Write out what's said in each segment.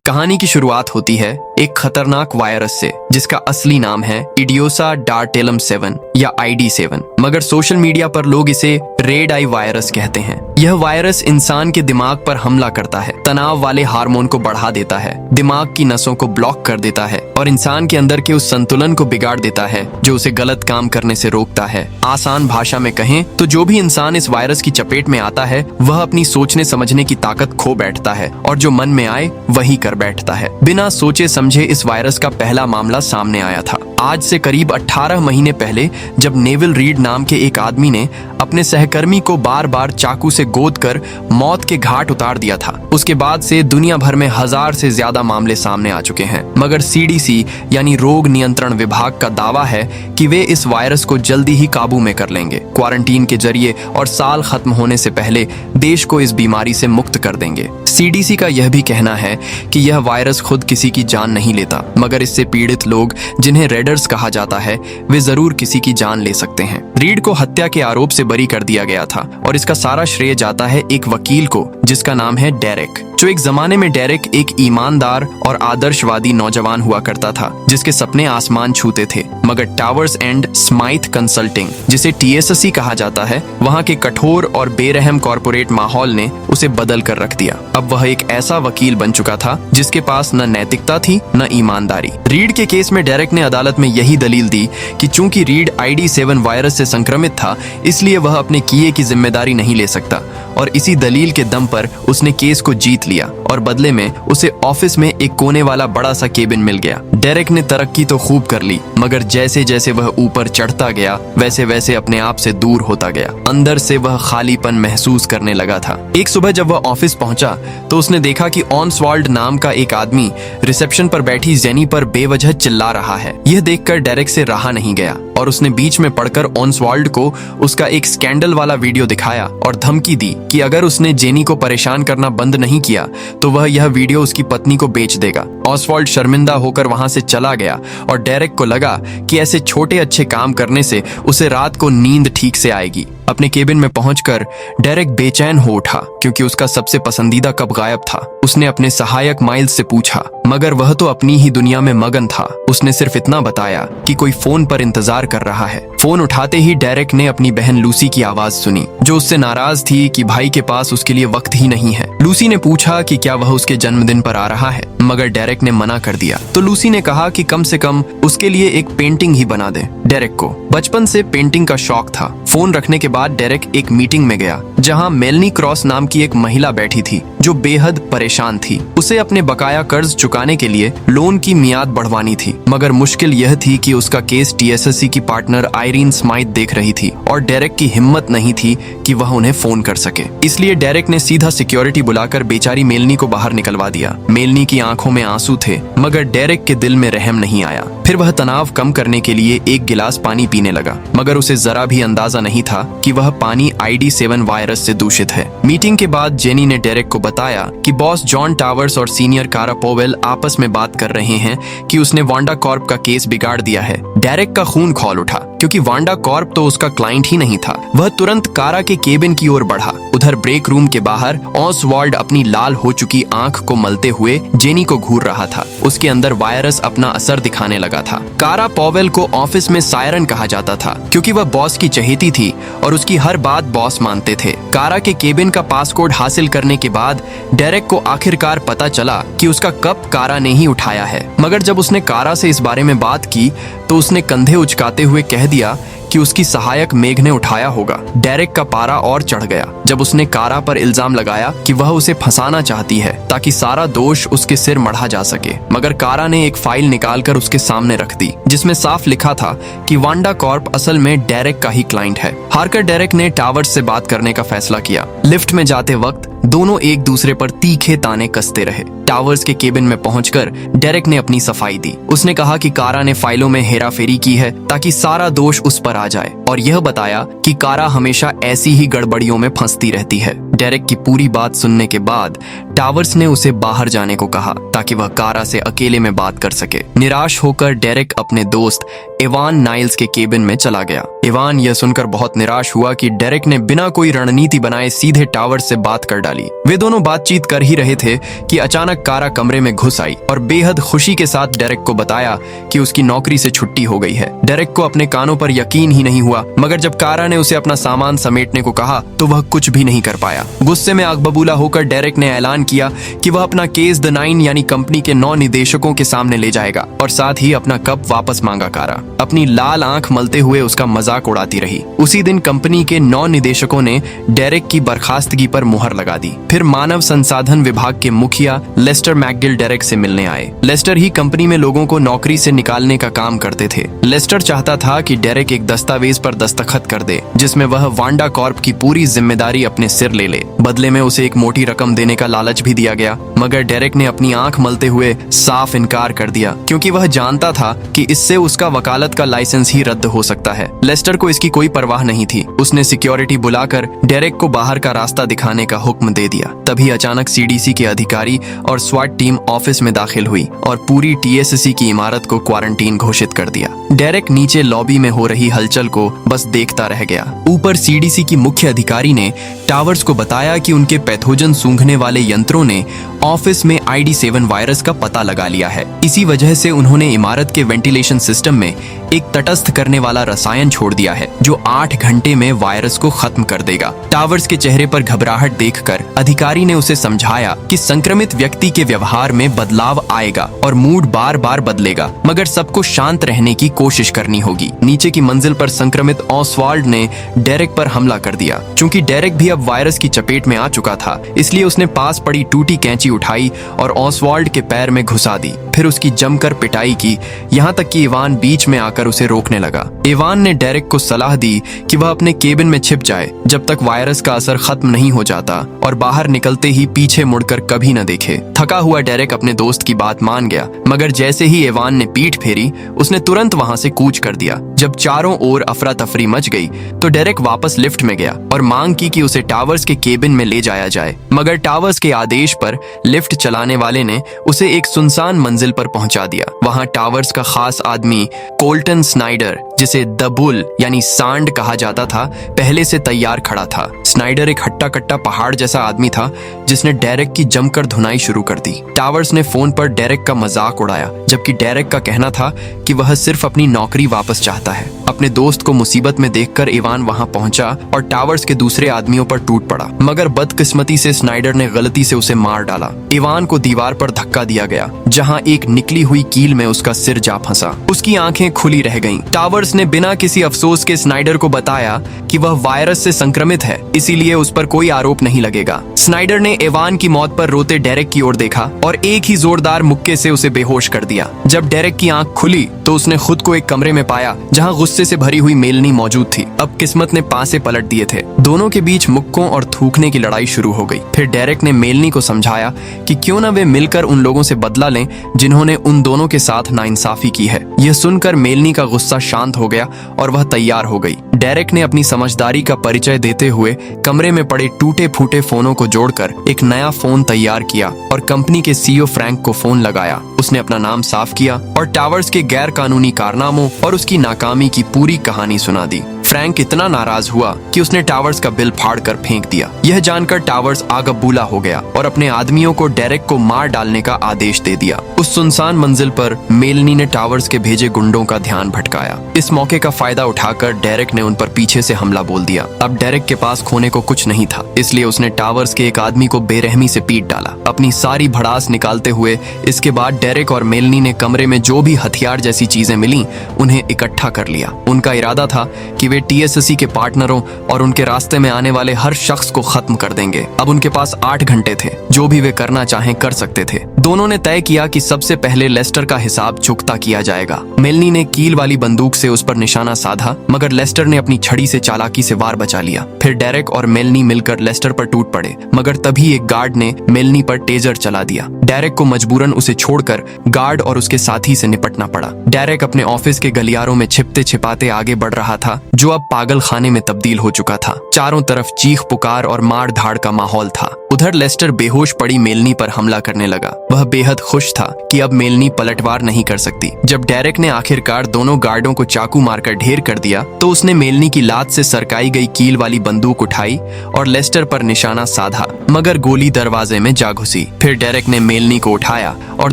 कहानी की शुरुआत होती है एक खतरनाक वायरस से जिसका असली नाम है इडियोसा डार्टेलम 7 या ID7, मगर सोशल मीडिया पर लोग इसे रेड आई वायरस कहते हैं। यह वायरस इंसान के दिमाग पर हमला करता है, तनाव वाले हार्मोन को बढ़ा देता है, दिमाग की नसों को ब्लॉक कर देता है और इंसान के अंदर के उस संतुलन को बिगाड़ देता है जो उसे गलत काम करने से रोकता है। आसान भाषा में कहें तो जो भी इंसान इस वायरस की चपेट में आता है वह अपनी सोचने समझने की ताकत खो बैठता है और जो मन में आए वही कर बैठता है। बिना सोचे समझे इस वायरस का पहला मामला सामने आया था आज से करीब 18 महीने पहले, जब नेविल रीड नाम के एक आदमी ने अपने सहकर्मी को बार बार चाकू से गोदकर मौत के घाट उतार दिया था। उसके बाद से दुनिया भर में 1000 से ज्यादा मामले सामने आ चुके हैं, मगर CDC यानी रोग नियंत्रण विभाग का दावा है कि वे इस वायरस को जल्दी ही काबू में कर लेंगे, क्वारंटीन के जरिए और साल खत्म होने से पहले देश को इस बीमारी से मुक्त कर देंगे। CDC का यह भी कहना है कि यह वायरस खुद किसी की जान नहीं लेता, मगर इससे पीड़ित लोग जिन्हें रेडर्स कहा जाता है वे जरूर किसी की जान ले सकते हैं। रीड को हत्या के आरोप से बरी कर दिया गया था और इसका सारा श्रेय जाता है एक वकील को जिसका नाम है डेरेक। जो एक जमाने में डेरेक एक ईमानदार और आदर्शवादी नौजवान हुआ करता था जिसके सपने आसमान छूते थे, मगर टावर्स एंड स्माइथ कंसल्टिंग, जिसे TSC कहा जाता है, वहां के कठोर और बेरहम कॉर्पोरेट माहौल ने उसे बदल कर रख दिया। अब वह एक ऐसा वकील बन चुका था जिसके पास न नैतिकता थी न ईमानदारी। रीड के केस में डेरेक ने अदालत में यही दलील दी कि चूंकि रीड ID7 वायरस से संक्रमित था इसलिए वह अपने किए की जिम्मेदारी नहीं ले सकता, और इसी दलील के दम पर उसने केस को जीत लिया और बदले में उसे ऑफिस में एक कोने वाला बड़ा सा केबिन मिल गया। डेरेक ने तरक्की तो खूब कर ली, मगर जैसे जैसे वह ऊपर चढ़ता गया वैसे वैसे अपने आप से दूर होता गया। अंदर से वह खालीपन महसूस करने लगा था। एक सुबह जब वह ऑफिस पहुंचा तो उसने देखा कि ऑनस्वाल्ड नाम का एक आदमी रिसेप्शन पर बैठी जेनी पर बेवजह चिल्ला रहा है। यह देखकर डेरेक से रहा नहीं गया और उसने बीच में पड़कर ऑनस्वाल्ड को उसका एक स्कैंडल वाला वीडियो दिखाया और धमकी दी कि अगर उसने जेनी को परेशान करना बंद नहीं किया तो वह यह वीडियो उसकी पत्नी को बेच देगा। ऑसवाल्ड शर्मिंदा होकर वहां से चला गया और डेरेक को लगा कि ऐसे छोटे अच्छे काम करने से उसे रात को नींद ठीक से आएगी। अपने केबिन में पहुंचकर डेरेक बेचैन हो उठा क्योंकि उसका सबसे पसंदीदा कप गायब था। उसने अपने सहायक माइल्स से पूछा, मगर वह तो अपनी ही दुनिया में मगन था। उसने सिर्फ इतना बताया कि कोई फोन पर इंतजार कर रहा है। फोन उठाते ही डेरेक ने अपनी बहन लूसी की आवाज सुनी जो उससे नाराज थी कि भाई के पास उसके लिए वक्त ही नहीं है। लूसी ने पूछा कि क्या वह उसके जन्मदिन पर आ रहा है, मगर डेरेक ने मना कर दिया। तो लूसी ने कहा कि कम से कम उसके लिए एक पेंटिंग ही बना दे। डेरेक को बचपन से पेंटिंग का शौक था। फोन रखने के बाद डेरेक एक मीटिंग में गया जहां मेलनी क्रॉस नाम की एक महिला बैठी थी जो बेहद परेशान थी। उसे अपने बकाया कर्ज चुकाने के लिए लोन की मियाद बढ़वानी थी, मगर मुश्किल यह थी कि उसका केस TSC की पार्टनर आयरीन स्माइथ देख रही थी और डेरेक की हिम्मत नहीं थी कि वह उन्हें फोन कर सके। इसलिए डेरेक ने सीधा सिक्योरिटी बुलाकर बेचारी मेलनी को बाहर निकलवा दिया। मेलनी की आंखों में आंसू थे, मगर डेरेक के दिल में रहम नहीं आया। फिर वह तनाव कम करने के लिए एक गिलास पानी पीने लगा, मगर उसे जरा भी अंदाजा नहीं था कि वह पानी ID7 वायरस से दूषित है। मीटिंग के बाद जेनी ने डेरेक को बताया कि बॉस जॉन टावर्स और सीनियर कारा पोवेल आपस में बात कर रहे हैं कि उसने वांडा कॉर्प का केस बिगाड़ दिया है। डेरेक का खून खौल उठा क्योंकि वांडा कॉर्प तो उसका क्लाइंट ही नहीं था। वह तुरंत कारा के केबिन की ओर बढ़ा। उधर ब्रेक रूम के बाहर ऑसवाल्ड अपनी लाल हो चुकी आंख को मलते हुए जेनी को घूर रहा था। उसके अंदर वायरस अपना असर दिखाने लगा था। कारा पोवेल को ऑफिस में सायरन कहा जाता था क्योंकि वह बॉस की चहेती थी और उसकी हर बात बॉस मानते थे। कारा के केबिन का पासकोड हासिल करने के बाद डेरेक को आखिरकार पता चला कि उसका कप कारा ने ही उठाया है, मगर जब उसने कारा से इस बारे में बात की तो उसने कंधे उचकाते हुए कह दिया कि उसकी सहायक मेघ ने उठाया होगा। डेरेक का पारा और चढ़ गया जब उसने कारा पर इल्जाम लगाया कि वह उसे फंसाना चाहती है ताकि सारा दोष उसके सिर मढ़ा जा सके, मगर कारा ने एक फाइल निकालकर उसके सामने रख दी जिसमें साफ लिखा था कि वांडा कॉर्प असल में डेरेक का ही क्लाइंट है। हारकर डेरेक ने टावर्स से बात करने का फैसला किया। लिफ्ट में जाते वक्त दोनों एक दूसरे पर तीखे ताने कसते रहे। टावर्स के केबिन में पहुंचकर डेरेक ने अपनी सफाई दी। उसने कहा कि कारा ने फाइलों में हेराफेरी की है ताकि सारा दोष उस पर पर आ जाए और यह बताया कि कारा हमेशा ऐसी ही गड़बड़ियों में फंसती रहती है। डेरेक की पूरी बात सुनने के बाद टावर्स ने उसे बाहर जाने को कहा ताकि वह कारा से अकेले में बात कर सके। निराश होकर डेरेक अपने दोस्त इवान नाइल्स के केबिन में चला गया। इवान यह सुनकर बहुत निराश हुआ कि डेरेक ने बिना कोई रणनीति बनाए सीधे टावर्स से बात कर डाली। वे दोनों बातचीत कर ही रहे थे कि अचानक कारा कमरे में घुस आई और बेहद खुशी के साथ डेरेक को बताया कि उसकी नौकरी से छुट्टी हो गई है। डेरेक को अपने कानों पर यकीन ही नहीं हुआ, मगर जब कारा ने उसे अपना सामान समेटने को कहा तो वह कुछ भी नहीं कर पाया। गुस्से में आग बबूला होकर डेरेक ने ऐलान किया कि वह अपना केस द 9 यानी कंपनी के 9 निदेशकों के सामने ले जाएगा और साथ ही अपना कप वापस मांगा। कारा अपनी लाल आंख मलते हुए उसका मजाक उड़ाती रही। उसी दिन कंपनी के 9 निदेशकों ने डेरेक की बर्खास्तगी पर मुहर लगा दी। फिर मानव संसाधन विभाग के मुखिया लेस्टर मैकगिल डेरेक से मिलने आए। लेस्टर ही कंपनी में लोगों को नौकरी से निकालने का काम करते थे। लेस्टर चाहता था कि डेरेक एक दस्तावेज पर दस्तखत कर दे जिसमें वह वांडा कॉर्प की पूरी जिम्मेदारी अपने सिर ले ले। बदले में उसे एक मोटी रकम देने का लालच भी दिया गया, मगर डेरेक ने अपनी आंख मलते हुए साफ इनकार कर दिया क्योंकि वह जानता था कि इससे उसका वकालत का लाइसेंस ही रद्द हो सकता है। लेस्टर को इसकी कोई परवाह नहीं थी। उसने सिक्योरिटी बुलाकर डेरेक को बाहर का रास्ता दिखाने का हुक्म दे दिया। तभी अचानक सीडीसी के अधिकारी और स्वाट टीम ऑफिस में दाखिल हुई और पूरी टीएससी की इमारत को क्वारंटीन घोषित कर दिया। डेरेक नीचे लॉबी में हो रही हलचल को बस देखता रह गया। ऊपर सीडीसी की मुख्य अधिकारी ने टावर्स को बताया कि उनके पैथोजन सूंघने वाले यंत्रों ने ऑफिस में ID7 वायरस का पता लगा लिया है। इसी वजह से उन्होंने इमारत के वेंटिलेशन सिस्टम में एक तटस्थ करने वाला रसायन छोड़ दिया है जो 8 घंटे में वायरस को खत्म कर देगा। टावर्स के चेहरे पर घबराहट देखकर अधिकारी ने उसे समझाया कि संक्रमित व्यक्ति के व्यवहार में बदलाव आएगा और मूड बार बार बदलेगा, मगर सबको शांत रहने की कोशिश करनी होगी। नीचे की मंजिल पर संक्रमित ऑसवाल्ड ने डेरेक पर हमला कर दिया। चूंकि डेरेक भी अब वायरस की चपेट में आ चुका था, इसलिए उसने पास पड़ी टूटी कैंची उठाई और ऑसवाल्ड के पैर में घुसा दी। फिर उसकी जमकर पिटाई की, यहाँ तक कि इवान बीच में आकर उसे रोकने लगा। इवान ने डेरेक को सलाह दी कि वह अपने केबिन में छिप जाए जब तक वायरस का असर खत्म नहीं हो जाता और बाहर निकलते ही पीछे मुड़कर कभी न देखे। थका हुआ डेरेक अपने दोस्त की बात मान गया, मगर जैसे ही इवान ने पीठ फेरी उसने तुरंत वहां से कूच कर दिया। जब चारों ओर अफरा तफरी मच गई तो डेरेक वापस लिफ्ट में गया और मांग की कि उसे टावर्स के केबिन में ले जाया जाए, मगर टावर्स के आदेश पर लिफ्ट चलाने वाले ने उसे एक सुनसान मंजिल पर पहुंचा दिया। वहां टावर्स का खास आदमी कोल्टन स्नाइडर, जिसे द बुल यानी सांड कहा जाता था, पहले से तैयार खड़ा था। स्नाइडर एक हट्टा कट्टा पहाड़ जैसा आदमी था जिसने डेरेक की जमकर धुनाई शुरू कर दी। टावर्स ने फोन पर डेरेक का मजाक उड़ाया, जबकि डेरेक का कहना था कि वह सिर्फ अपनी नौकरी वापस चाहता है। अपने दोस्त को मुसीबत में देखकर इवान वहां पहुंचा और टावर्स के दूसरे आदमियों पर टूट पड़ा, मगर बदकिस्मती से स्नाइडर ने गलती से उसे मार डाला। इवान को दीवार पर धक्का दिया गया, जहां एक निकली हुई कील में उसका सिर जा फंसा। उसकी आंखें खुली रह गईं। टावर्स ने बिना किसी अफसोस के स्नाइडर को बताया कि वह वायरस से संक्रमित है, इसीलिए उस पर कोई आरोप नहीं लगेगा। स्नाइडर ने इवान की मौत पर रोते डेरेक की ओर देखा और एक ही जोरदार मुक्के से उसे बेहोश कर दिया। जब डेरेक की आंख खुली तो उसने खुद को एक कमरे में पाया जहां गुस्से से भरी हुई मेलनी मौजूद थी। अब किस्मत ने पासे पलट दिए थे। दोनों के बीच मुक्कों और थूकने की लड़ाई शुरू हो गई। फिर डेरेक ने मेलनी को समझाया कि क्यों न वे मिलकर उन लोगों से बदला लें जिन्होंने उन दोनों के साथ नाइंसाफी की है। यह सुनकर मेलनी का गुस्सा शांत हो गया और वह तैयार हो गई। डेरेक ने अपनी समझदारी का परिचय देते हुए कमरे में पड़े टूटे फूटे फोनों को जोड़कर एक नया फोन तैयार किया और कंपनी के सीईओ फ्रैंक को फोन लगाया। उसने अपना नाम साफ किया और टावर्स के गैर कानूनी कारनामों और उसकी नाकामी की पूरी कहानी सुना दी। फ्रैंक इतना नाराज हुआ कि उसने टावर्स का बिल फाड़कर फेंक दिया। यह जानकर टावर्स आगबूला हो गया और अपने आदमियों को डेरेक को मार डालने का आदेश दे दिया। उस सुनसान मंजिल पर मेलनी ने टावर्स के भेजे गुंडों का ध्यान भटकाया। इस मौके का फायदा उठाकर डेरेक ने उन पर पीछे से हमला बोल दिया। अब डेरेक के पास खोने को कुछ नहीं था, इसलिए उसने टावर्स के एक आदमी को बेरहमी से पीट डाला। अपनी सारी भड़ास निकालते हुए इसके बाद डेरेक और मेलनी ने कमरे में जो भी हथियार जैसी चीजें मिली उन्हें इकट्ठा कर लिया। उनका इरादा था कि वे टीएसएसी के पार्टनरों और उनके रास्ते में आने वाले हर शख्स को खत्म कर देंगे। अब उनके पास 8 घंटे थे, जो भी वे करना चाहें कर सकते थे। दोनों ने तय किया कि सबसे पहले लेस्टर का हिसाब चुकता किया जाएगा। मेलनी ने कील वाली बंदूक से उस पर निशाना साधा, मगर लेस्टर ने अपनी छड़ी से चालाकी से वार बचा लिया। फिर डेरेक और मेलनी मिलकर लेस्टर पर टूट पड़े, मगर तभी एक गार्ड ने मेलनी पर टेजर चला दिया। डेरेक को मजबूरन उसे छोड़कर गार्ड और उसके साथी से निपटना पड़ा। डेरेक अपने ऑफिस के गलियारों में छिपते छिपाते आगे बढ़ रहा था, जो अब पागल खाने में तब्दील हो चुका था। चारों तरफ चीख पुकार और मार धाड़ का माहौल था। उधर लेस्टर बेहोश पड़ी मेलनी पर हमला करने लगा। वह बेहद खुश था कि अब मेलनी पलटवार नहीं कर सकती। जब डेरेक ने आखिरकार दोनों गार्डों को चाकू मारकर ढेर कर दिया, तो उसने मेलनी की लात से सरकाई गई कील वाली बंदूक उठाई और लेस्टर पर निशाना साधा, मगर गोली दरवाजे में जा घुसी। फिर डेरेक ने मेलनी को उठाया और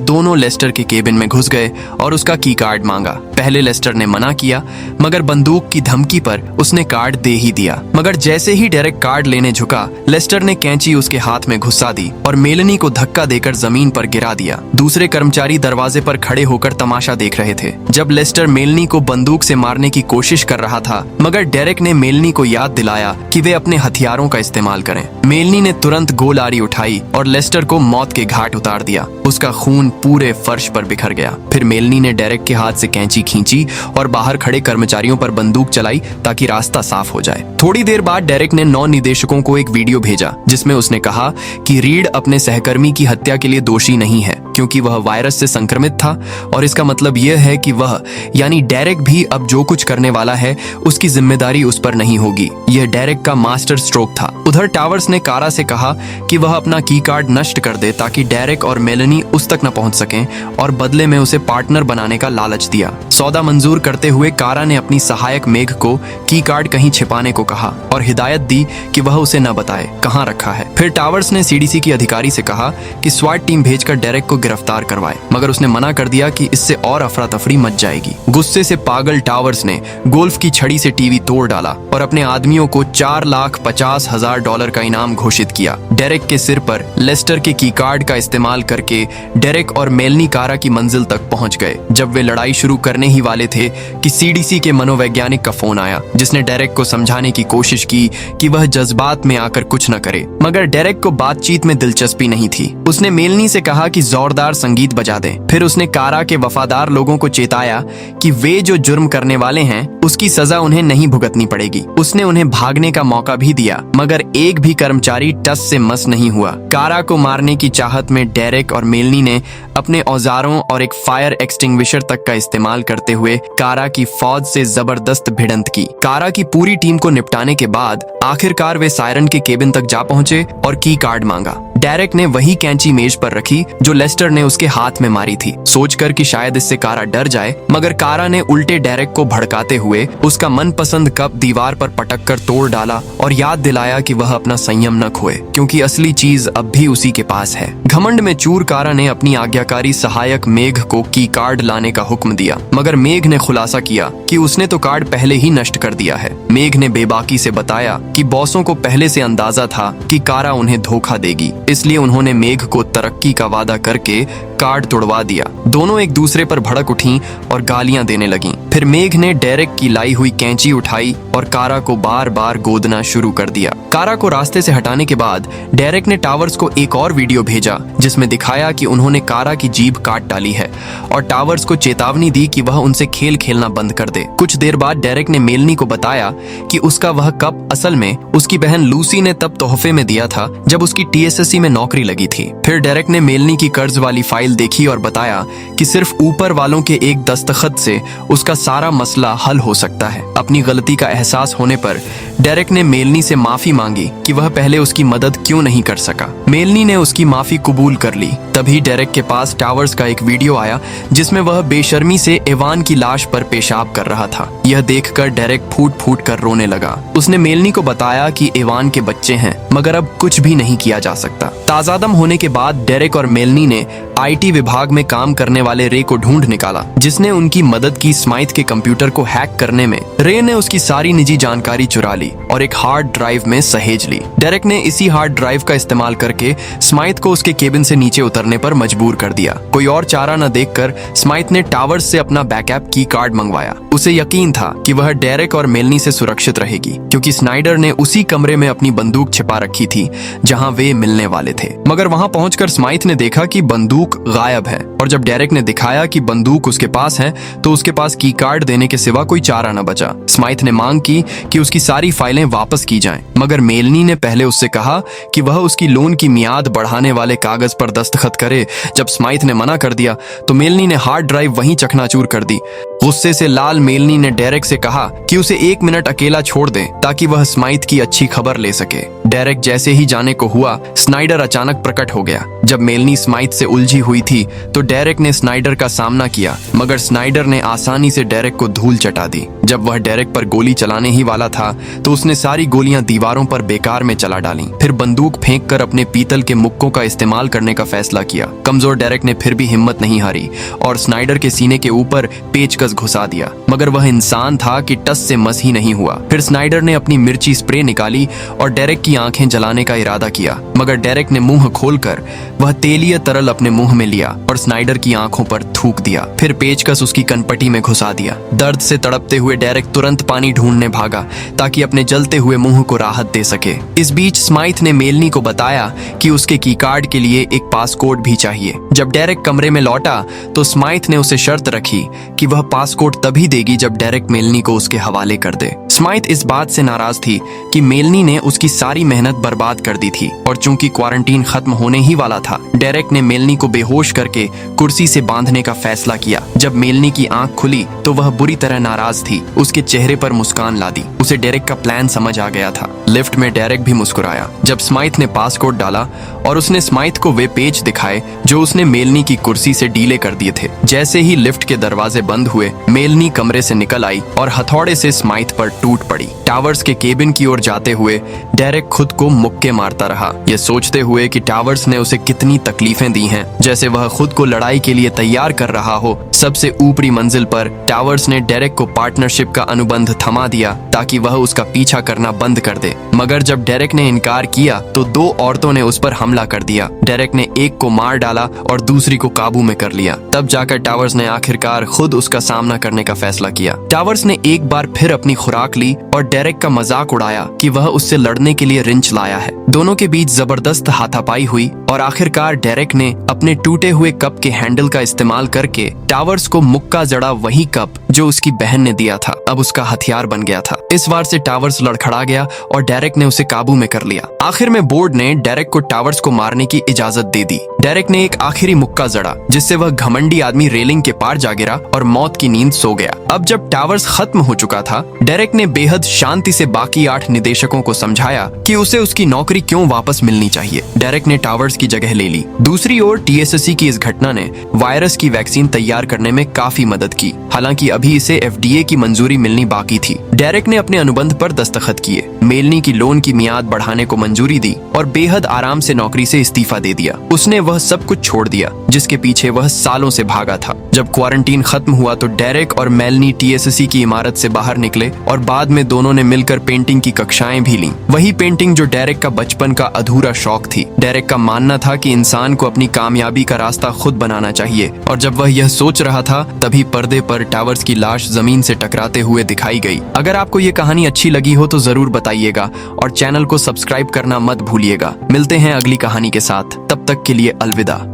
दोनों लेस्टर के केबिन में घुस गए और उसका की कार्ड मांगा। पहले लेस्टर ने मना किया, मगर बंदूक की धमकी पर उसने कार्ड दे ही दिया। मगर जैसे ही डेरेक कार्ड लेने झुका, लेस्टर ने कैंची उसके हाथ में घुसा दी और मेलनी को धक्का देकर जमीन पर गिरा दिया। दूसरे कर्मचारी दरवाजे पर खड़े होकर तमाशा देख रहे थे जब लेस्टर मेलनी को बंदूक से मारने की कोशिश कर रहा था, मगर डेरेक ने मेलनी को याद दिलाया कि वे अपने हथियारों का इस्तेमाल करें। मेलनी ने तुरंत गोलारी उठाई और लेस्टर को मौत के घाट उतार दिया। उसका खून पूरे फर्श पर बिखर गया। फिर मेलनी ने डेरेक के हाथ से कैंची खींची और बाहर खड़े कर्मचारियों पर बंदूक चलाई ताकि रास्ता साफ हो जाए। थोड़ी देर बाद डेरेक ने 9 निदेशकों को एक वीडियो भेजा, जिसमें उसने कहा कि रीड अपने सहकर्मी की हत्या के लिए दोषी नहीं है, क्योंकि वह वायरस से संक्रमित था, और इसका मतलब यह है कि वह यानी डेरेक भी अब जो कुछ करने वाला है उसकी जिम्मेदारी उस पर नहीं होगी। यह डेरेक का मास्टर स्ट्रोक था। उधर टावर्स ने कारा से कहा कि वह अपना की कार्ड नष्ट कर दे ताकि डेरेक और मेलनी उस तक न पहुंच सकें, और बदले में उसे पार्टनर बनाने का लालच दिया। सौदा मंजूर करते हुए कारा ने अपनी सहायक मेघ को की कार्ड कहीं छिपाने को कहा और हिदायत दी कि वह उसे न बताए कहां रखा है। फिर टावर्स ने सीडीसी की अधिकारी से कहा कि स्वाट टीम भेजकर डेरेक को गिरफ्तार करवाए, मगर उसने मना कर दिया कि इससे और अफरा तफरी मच जाएगी। गुस्से से पागल टावर्स ने गोल्फ की छड़ी से टीवी तोड़ डाला और अपने आदमियों को $4,50,000 का इनाम घोषित किया। डेरेक के सिर पर लेस्टर के की कार्ड का इस्तेमाल करके डेरेक और मेलनी कारा की मंजिल तक पहुंच गए। जब वे लड़ाई शुरू करने ही वाले थे कि सीडीसी के मनोवैज्ञानिक का फोन आया, जिसने डेरेक को समझाने की कोशिश की कि वह जज्बात में आकर कुछ न करे, मगर डेरेक को बातचीत में दिलचस्पी नहीं थी। उसने मेलनी से कहा कि जोरदार संगीत बजा दें। फिर उसने कारा के वफादार लोगों को चेताया कि वे जो जुर्म करने वाले हैं उसकी सजा उन्हें नहीं भुगतनी पड़ेगी। उसने उन्हें भागने का मौका भी दिया, मगर एक भी कर्मचारी टस से मस नहीं हुआ। कारा को मारने की चाहत में डेरेक और मेलनी ने अपने औजारों और एक फायर एक्सटिंग्विशर तक का इस्तेमाल करते हुए कारा की फौज से जबरदस्त भिड़ंत की। कारा की पूरी टीम को निपटाने के बाद आखिरकार वे सायरन के केबिन तक जा पहुंचे और की कार्ड मांगा। डेरेक ने वही कैंची मेज पर रखी जो लेस्टर ने उसके हाथ में मारी थी, सोचकर कि शायद इससे कारा डर जाए, मगर कारा ने उल्टे डेरेक को भड़काते हुए उसका मनपसंद कप दीवार पर पटक कर तोड़ डाला और याद दिलाया कि वह अपना संयम न खोए, क्योंकि असली चीज अब भी उसी के पास है। घमंड में चूर कारा ने अपनी आज्ञाकारी सहायक मेघ को की कार्ड लाने का हुक्म दिया, मगर मेघ ने खुलासा किया कि उसने तो कार्ड पहले ही नष्ट कर दिया है। मेघ ने बेबाकी से बताया कि बॉसों को पहले से अंदाजा था कि कारा उन्हें धोखा देगी, इसलिए उन्होंने मेघ को तरक्की का वादा करके कार्ड तोड़वा दिया। दोनों एक दूसरे पर भड़क उठीं और गालियां देने लगीं। फिर मेघ ने डेरेक की लाई हुई कैंची उठाई और कारा को बार बार गोदना शुरू कर दिया। कारा को रास्ते से हटाने के बाद डेरेक ने टावर्स को एक और वीडियो भेजा, जिसमें दिखाया कि उन्होंने कारा की जीभ काट डाली है और टावर्स को चेतावनी दी कि वह उनसे खेल खेलना बंद कर दे। कुछ देर बाद डेरेक ने मेलनी को बताया कि उसका वह कप असल में उसकी बहन लूसी ने तब तोहफे में दिया था जब उसकी टीएसएससी में नौकरी लगी थी। फिर डेरेक ने मेलनी की कर्ज वाली फाइल देखी और बताया कि सिर्फ ऊपर वालों के एक दस्तखत से उसका सारा मसला हल हो सकता है। अपनी गलती का एहसास होने पर डेरेक ने मेलनी से माफी मांगी कि वह पहले उसकी मदद क्यों नहीं कर सका। मेलनी ने उसकी माफी कबूल कर ली। तभी डेरेक के पास टावर्स का एक वीडियो आया जिसमें वह बेशर्मी से एवान की लाश पर पेशाब कर रहा था। यह देखकर डेरेक फूट फूट कर रोने लगा। उसने मेलनी को बताया कि एवान के बच्चे हैं, मगर अब कुछ भी नहीं किया जा सकता। ताजादम होने के बाद डेरेक और मेलनी ने आईटी विभाग में काम करने वाले रे को ढूंढ निकाला, जिसने उनकी मदद की स्माइथ के कंप्यूटर को हैक करने में। रे ने उसकी सारी निजी जानकारी चुरा ली डाली और एक हार्ड ड्राइव में सहेज ली। डेरेक ने इसी हार्ड ड्राइव का इस्तेमाल करके स्माइथ को उसके केबिन से नीचे उतरने पर मजबूर कर दिया। कोई और चारा न देखकर स्माइथ ने टावर्स से अपना बैकअप की कार्ड मंगवाया। उसे यकीन था कि वह डेरेक और मेलनी से सुरक्षित रहेगी, क्योंकि स्नाइडर ने उसी कमरे में अपनी बंदूक छिपा रखी थी जहां वे मिलने वाले थे। मगर वहां पहुंचकर स्माइथ ने देखा कि बंदूक गायब है, और जब डेरेक ने दिखाया कि बंदूक उसके पास है तो उसके पास की कार्ड देने के सिवा कोई चारा न बचा। स्माइथ ने मांग की कि उसकी सारी फाइलें वापस की जाएं, मगर मेलनी ने पहले उससे कहा कि वह उसकी लोन की मियाद बढ़ाने वाले कागज पर दस्तखत करे। जब स्माइथ ने मना कर दिया तो मेलनी ने हार्ड ड्राइव वहीं चकनाचूर कर दी। गुस्से से लाल मेलनी ने डेरेक से कहा कि उसे 1 मिनट अकेला छोड़ दें ताकि वह स्माइथ की अच्छी खबर ले सके। डेरेक जैसे ही जाने को हुआ, स्नाइडर अचानक प्रकट हो गया। जब मेलनी स्माइथ से उलझी हुई थी तो डेरेक ने स्नाइडर का सामना किया, मगर स्नाइडर ने आसानी से डेरेक को धूल चटा दी। जब वह डेरेक पर गोली चलाने ही वाला था तो उसने सारी गोलियां दीवारों पर बेकार में चला डाली। फिर बंदूक फेंककर अपने पीतल के मुक्कों का इस्तेमाल करने का फैसला किया। कमजोर डेरेक ने फिर भी हिम्मत नहीं हारी और स्नाइडर के सीने के ऊपर पेचकस घुसा दिया, मगर वह इंसान था कि टस से मस ही नहीं हुआ। फिर स्नाइडर ने अपनी मिर्ची स्प्रे निकाली और डेरेक की आंखें जलाने का इरादा किया, मगर डेरेक ने मुंह खोलकर वह तेलीय तरल अपने मुंह में लिया और स्नाइडर की आंखों पर थूक दिया। फिर पेचकस उसकी कनपटी में घुसा दिया। दर्द से तड़पते हुए डेरेक तुरंत पानी ढूंढने भागा ताकि अपने जलते हुए मुंह को राहत दे सके। इस बीच स्माइथ ने मेलनी को बताया कि उसके की कार्ड के लिए एक पासकोड भी चाहिए। जब डेरेक कमरे में लौटा तो स्माइथ ने उसे शर्त रखी कि वह पासकोड तभी देगी जब डेरेक मेलनी को उसके हवाले कर दे। स्माइथ इस बात से नाराज थी कि मेलनी ने उसकी सारी मेहनत बर्बाद कर दी थी, और चूंकि क्वारंटीन खत्म होने ही वाला था, डेरेक ने मेलनी को बेहोश करके कुर्सी से बांधने का फैसला किया। जब मेलनी की आंख खुली तो वह बुरी तरह नाराज थी। उसके चेहरे पर मुस्कान ला दी। उसे डेरेक का प्लान समझ आ गया था। लिफ्ट में डेरेक भी मुस्कुराया जब स्माइथ ने पासकोड डाला और उसने स्माइथ को वे पेज दिखाए जो उसने मेलनी की कुर्सी से डीले कर दिए थे। जैसे ही लिफ्ट के दरवाजे बंद हुए, मेलनी कमरे से निकल आई और हथौड़े से स्माइथ पर टूट पड़ी। टावर्स के केबिन की ओर जाते हुए डेरेक खुद को मुक्के मारता रहा, ये सोचते हुए कि टावर्स ने उसे कितनी तकलीफें दी हैं, जैसे वह खुद को लड़ाई के लिए तैयार कर रहा हो। सबसे ऊपरी मंजिल पर टावर्स ने डेरेक को पार्टनरशिप का अनुबंध थमा दिया ताकि वह उसका पीछा करना बंद कर दे, मगर जब डेरेक ने इनकार किया तो 2 औरतों ने उस पर हमला कर दिया। डेरेक ने एक को मार डाला और दूसरी को काबू में कर लिया। तब जाकर टावर्स ने आखिरकार खुद उसका सामना करने का फैसला किया। टावर्स ने एक बार फिर अपनी खुराक ली और डेरेक का मजाक उड़ाया कि वह उससे लड़ने के लिए रिंच लाया है। दोनों के बीच जबरदस्त हाथापाई हुई और आखिरकार डेरेक ने अपने टूटे हुए कप के हैंडल का इस्तेमाल करके टावर्स को मुक्का जड़ा वही कप जो उसकी बहन ने दिया था अब उसका हथियार बन गया था। इस बार से टावर्स लड़खड़ा गया और डेरेक ने उसे काबू में कर लिया। आखिर में बोर्ड ने डेरेक को टावर्स को मारने की इजाजत दे दी। डेरेक ने एक आखिरी मुक्का जड़ा जिससे वह घमंडी आदमी रेलिंग के पार जा गिरा और मौत की नींद सो गया। अब जब टावर्स खत्म हो चुका था, डेरेक ने बेहद शांति से बाकी 8 निदेशकों को समझाया कि उसे उसकी नौकरी क्यों वापस मिलनी चाहिए। डेरेक ने टावर्स की जगह ले ली। दूसरी ओर टीएसएससी की इस घटना ने वायरस की वैक्सीन तैयार करने में काफी मदद की। हालांकि अभी इसे एफडीए की मंजूरी मिलनी बाकी थी। डेरेक ने अपने अनुबंध पर दस्तखत किए, मेलनी की लोन की मियाद बढ़ाने को मंजूरी दी और बेहद आराम से नौकरी से इस्तीफा दे दिया। उसने वह सब कुछ छोड़ दिया जिसके पीछे वह सालों से भागा था। जब क्वारंटीन खत्म हुआ तो डेरेक और मेलनी टीएसएससी की इमारत से बाहर निकले और बाद में दोनों ने मिलकर पेंटिंग की कक्षाएं भी लीं। वही पेंटिंग जो डेरेक का बचपन का अधूरा शौक थी। डेरेक का मानना था कि इंसान को अपनी कामयाबी का रास्ता खुद बनाना चाहिए, और जब वह यह सोच रहा था तभी पर्दे पर टावर्स की लाश जमीन से टकराते हुए दिखाई गई। अगर आपको ये कहानी अच्छी लगी हो तो जरूर बताइएगा और चैनल को सब्सक्राइब करना मत भूलिएगा। मिलते हैं अगली कहानी के साथ, तब तक के लिए अलविदा।